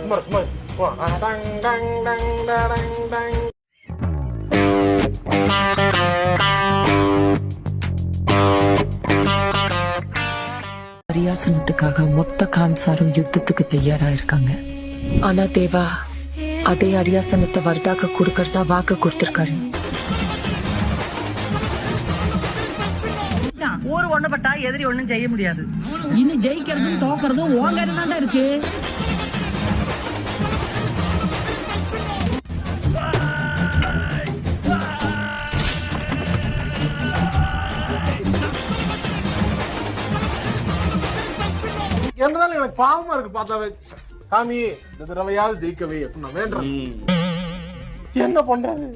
சும்மா டங் டங் டங் டங் டங். அரியாசனத்துக்காக மொத்த கான்சாரும் யுத்தத்துக்கு தயாரா இருக்காங்க. ஆனா தேவா அதே அரியாசனத்தை வர்தாக்க கொடுக்கறதா வாக்கு கொடுத்திருக்காரு. ஊரு ஒண்ணுபட்டா எதிரி ஒண்ணும் செய்ய முடியாது. இன்னும் ஜெயிக்கிறதும் தோக்கிறதும் உன் கையில தான்டா இருக்கு. என்னதான் எனக்கு பாவமா இருக்கு பார்த்தாவே. சாமி இந்த தடவையாவது ஜெயிக்கவே அப்படின்னு நான் வேண்டேன். என்ன பண்றது?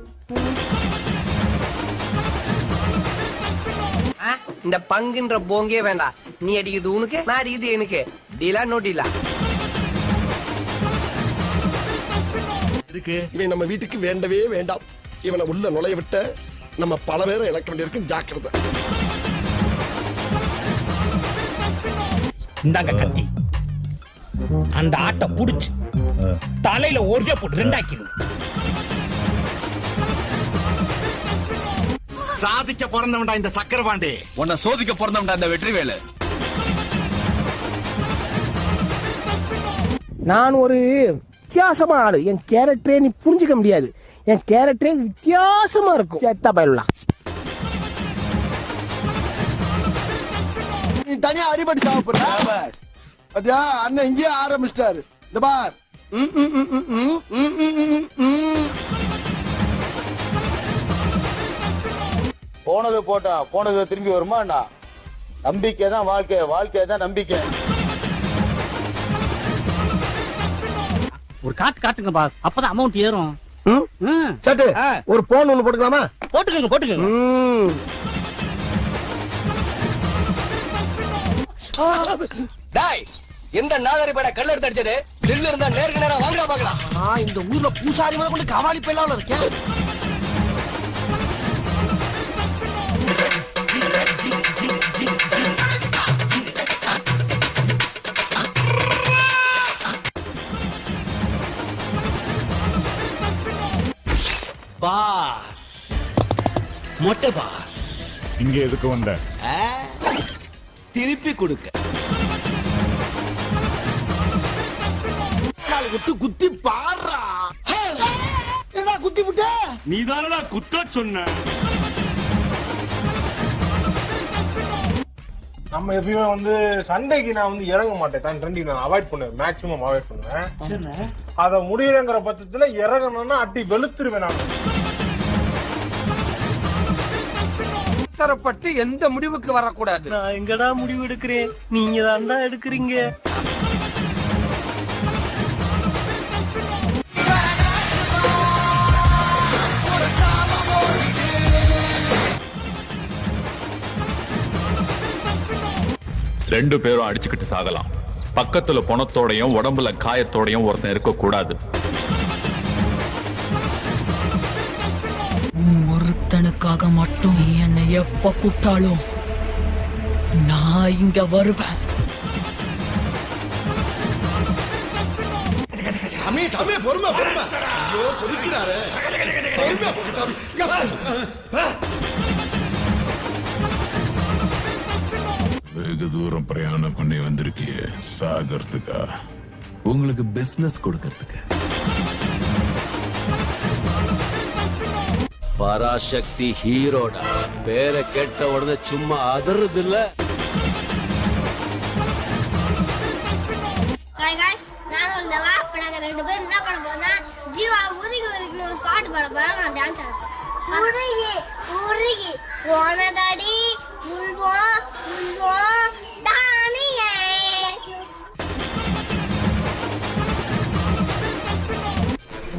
இந்த பங்குன்ற போங்கே வேண்டாம். நீ அடிக்குது உனக்கு, நான் அடிக்குது எனக்கு. டீலா நோ டீலா? இதுக்கு இவன் நம்ம வீட்டுக்கு வேண்டவே வேண்டாம். இவனை உள்ள நுழைய விட்ட நம்ம பல பேரை இழக்க வேண்டியிருக்கும். ஜாக்கிரதை. இந்தாங்க கத்தி. அந்த ஆட்டை புடிச்சு தலையில ஒரே போட்டு ரெண்டாக்கிடுங்க. சாதிக்க பிறந்தவன்டா இந்த சக்கரபாண்டி, உன்னை சோதிக்க பிறந்தவன்டா இந்த வெற்றிவேலு. நான் ஒரு வித்தியாசமா ஆளு. என் கேரக்டரே நீ புரிஞ்சுக்க முடியாது. என் கேரக்டரே வித்தியாசமா இருக்கும். சேத்தா பயலாம். நீ தனியா அடிபடி சாப்பிடுற பாத்தியா? அண்ணன் இங்கேயே ஆரம்பிச்சிட்டாரு. இந்த பார் போனது போட்டா போனது திரும்பி வருமாண்டா. நம்பிக்கை தான் வாழ்க்கை, வாழ்க்கை தான் நம்பிக்கை. ஒரு காட்டுங்க பாஸ், அப்பதான் அமௌண்ட் ஏறும். சட்டு ஒரு போன் ஒண்ணு போட்டுக்கலாமா? போட்டுக்கோங்க. டாய், எந்த நாதாரி பட கல்ல எடுத்து அடிச்சது? தில்லு இருந்தா நேருக்கு நேரா வாங்கடா பாக்கலாம். இந்த ஊர்ல பூசாரி முதல் கொண்டு கவாலி போயிடலாம் இருக்கேன். பாஸ், மொட்டை பாஸ், இங்க எதுக்கு வந்த? திருப்பி கொடுக்க. குத்தி பாடுறா. என்ன குத்தி விட்ட? நீதானடா குத்த சொன்ன. நம்ம எப்பயுமே வந்து சண்டைக்கு நான் வந்து இறங்க மாட்டேன். தான் ட்ரெண்டி நான் அவாய்ட் பண்ணுவேன், மேக்ஸிமம் அவாய்ட் பண்ணுவேன். அத முடியலங்கிற பட்சத்துல இறங்கணும்னா அட்டி வெளுத்துருவேன் நான். அவசரப்பட்டு எந்த முடிவுக்கு வரக்கூடாது. நான் எங்கடா முடிவு எடுக்கிறேன், நீங்க தான்டா எடுக்கிறீங்க. ரெண்டு பேரும் அடிச்சுக்கிட்டு சாகலாம். பக்கத்துல பணத்தோடையும் உடம்புல காயத்தோடையும் ஒருத்தன் இருக்க கூடாது. ஒருத்தனுக்காக மட்டும் என்னை எப்ப கூப்பிட்டாலும் நான் இங்க வருவேன். பொறுமை ஐயோ பொறுக்கிறாரு. வெகு தூரம் பிரயாணம் பண்ணி வந்திருக்கிய சாகறதுக்கா? உங்களுக்கு பிசினஸ் கொடுக்கறதுக்கு. பராசக்தி ஹீரோடா. பேரை கேட்ட உடனே சும்மா அதறது இல்ல. ரெண்டு பேரும் என்ன பண்ண போனா ஜீவா உருகி உருகி ஒரு பாட்டு பாட போறோம். நான் டான்ஸ் ஆடுறேன். உருகி உருகி போனதடி உள்வோம் உள்வோம் தானியே.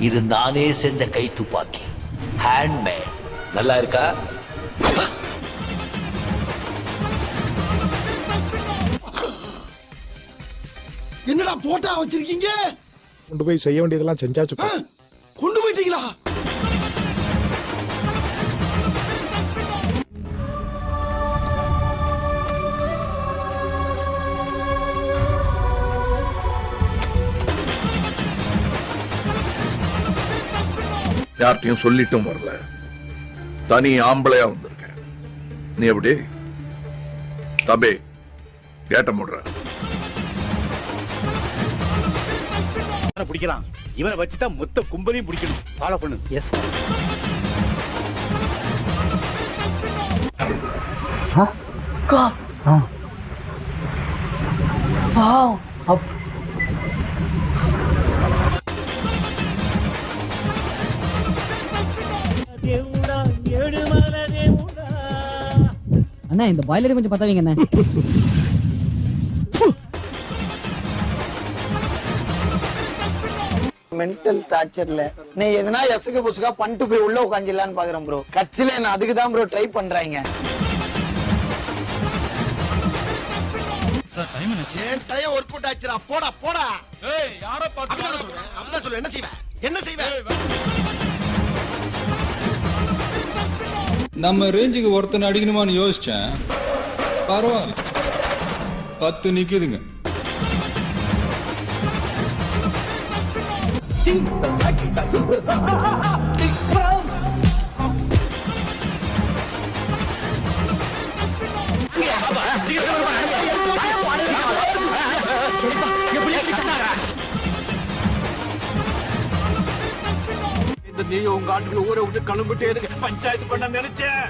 இது நானே செஞ்ச கை துப்பாக்கி, ஹேண்ட்மேட். நல்லா இருக்கா? என்னடா போட்டா வச்சிருக்கீங்க? கொண்டு போய் செய்ய வேண்டியதெல்லாம் செஞ்சாச்சு. கொண்டு போயிட்டீங்களா? யார்கிட்டயும் சொல்லிட்டும் வரல, தனி ஆம்பளையா வந்திருக்கேன். நீ எப்படி தபே கேட்ட முடுற? பிடிக்கலாம். இவனை வச்சுதான் மொத்த கும்பலையும் பிடிக்கணும். ஃபாலோ பண்ணு. எஸ் அண்ணா இந்த பாய்லர் கொஞ்சம் பத்தாவீங்க அண்ணா. மென்டல் டார்ச்சர்ல நீ எதனா எசுக்கு புசுக்கா பண்ணிட்டு போய் உள்ள உட்காந்துலான்னு பாக்குறேன் ப்ரோ. கட்சியில நான் அதுக்கு தான் ப்ரோ ட்ரை பண்றாங்க. என் டைம் ஒர்க் அவுட் ஆச்சுடா. போடா போடா. ஏய் யார பாத்து அப்படிதான் சொல்லு. என்ன செய்வ? என்ன செய்வ? நம்ம ரேஞ்சுக்கு ஒருத்தனை அடிக்கணுமான்னு யோசிச்சேன். பரவாயில்ல, 10 நிக்குதுங்க. நீ உங்க ஆட்டுக்குள்ள ஊரை விட்டு கிளம்பிட்டே இருக்கு. பஞ்சாயத்து பண்ண நினைச்சேன்.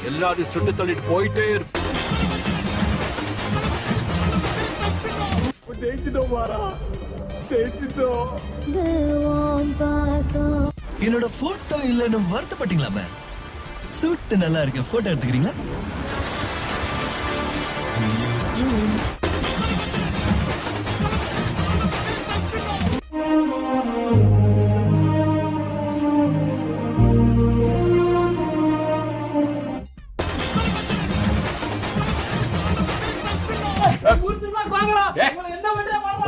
எல்லாரும் சுட்டு தள்ளிட்டு போயிட்டே இருக்கு. என்னோட போட்டோ இல்லன்னு வருத்தப்பட்டீங்களா? சூட் நல்லா இருக்கு, போட்டோ எடுத்துக்கிறீங்களா? See you soon.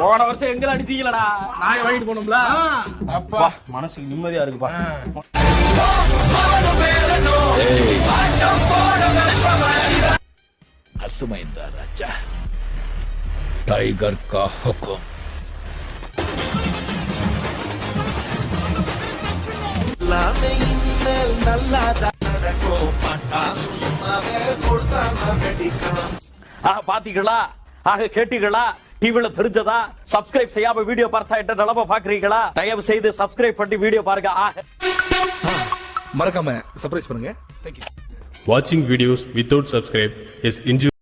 போன வருஷம் எங்களை அடிச்சீங்களடா, நாங்க வாங்கிட்டு போனோம்ல. அப்பா மனசுக்கு நிம்மதியா இருக்குப்பா. அத்துமைந்தா ராஜா, டைகர் கா ஹுக்கும். எல்லாமே இனிமேல் நல்லாதான் நடக்கும். பட்டாசு சும்மாவே கொடுத்தாம வெடிக்கலாம். பாத்தீங்களா? ஆக கேட்டீங்களா? டிவில தெரிஞ்சதா? சப்ஸ்கிரைப் செய்யாம வீடியோ பார்த்தா என்ன நிலைமை பாக்குறீங்களா? தயவு செய்து சப்ஸ்கிரைப் பண்ணி வீடியோ பாருங்க. மறக்காம சர்ப்ரைஸ் பண்ணுங்க. Thank you. Watching videos without subscribe is injury.